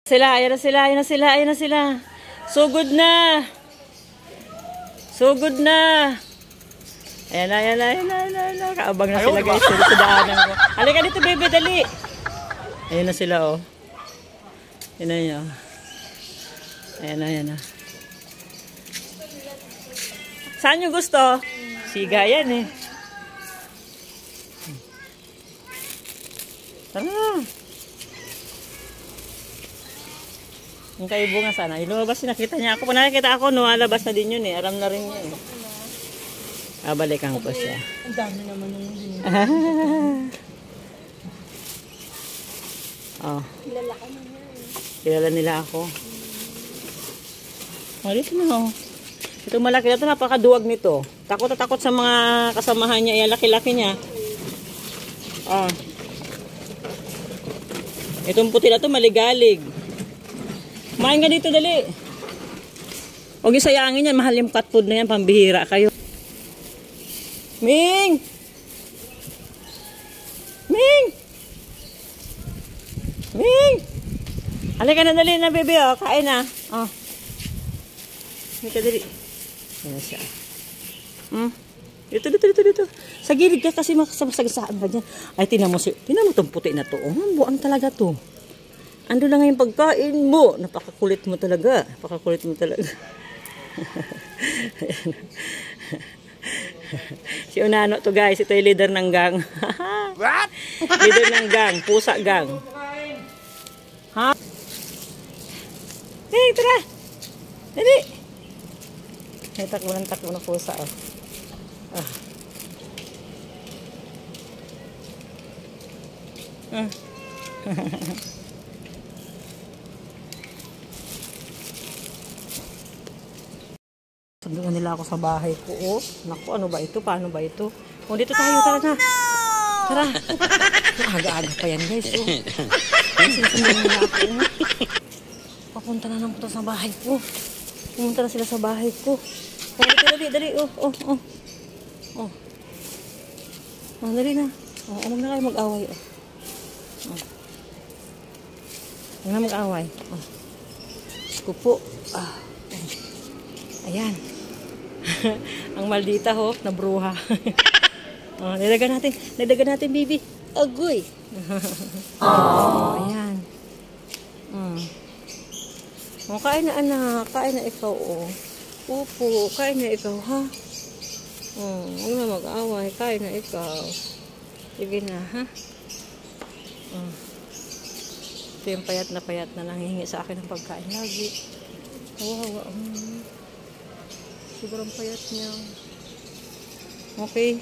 Ayan na sila. So good na. Ayan na. Kaabang na sila guys. Sa daanan ko. Halika dito baby, dali. Ayan na sila oh. Ayan na yun. Ayan na. Saan yung gusto? Siga yan eh. Tara. Yung kaibo nga sana. Ilumabas, nakita niya ako. Kung nakikita ako, numalabas na din yun eh. Aram na rin niya eh. Balikan ko siya. Ang dami naman yung din. Oh. Kilala ka na niya eh. Kilala nila ako. Dito na oh. Itong malaki na ito, napakaduwag nito. Takot na takot sa mga kasamahan niya. Yan, laki-laki niya. Oh. Itong puti na ito, maligalig. Kumain ka dito, dali. Huwag yung sayangin yan. Mahal yung cat food na yan. Pambihira kayo. Ming! Halika na, dali na, bebe. Oh. Kain na. Oh. Halika, dali. Ayan siya. Dito. Sa gilid ka kasi makasagasaan ka dyan. Ay, tinan mo itong puti na to. Oh, buang talaga to. Ando na nga yung pagkain mo. Napakakulit mo talaga. Si Unano to guys. Ito yung leader ng gang. What? Leader ng gang. Pusa gang. Ha? Hey, tara. Dali. May takbo ng pusa. Oh. Sunduan nila ako sa bahay ko. Oh. Naku, ano ba ito? Paano ba ito? Oh, dito tayo. Tara na. Tara. Aga-aga pa yan, guys. Oh. Sinusunduan nila ako. Papunta na lang po sa bahay ko. Pumunta na sila sa bahay ko. Dali. Oh. Dali na. Huwag na kayo mag-away. Huwag na mag-away. Skupo. Ayan. Ang maldita ho, na bruha. Nilagyan natin, baby. Agoy. Ayan. Kain na anak. Kain na ikaw, oh. Upo, kain na ikaw, ha? Huwag na mag-away. Kain na ikaw. Sige na, ha? Ito yung payat na nangihingi sa akin ng pagkain lagi. Kawawa. Sobrang payat niya. Okay.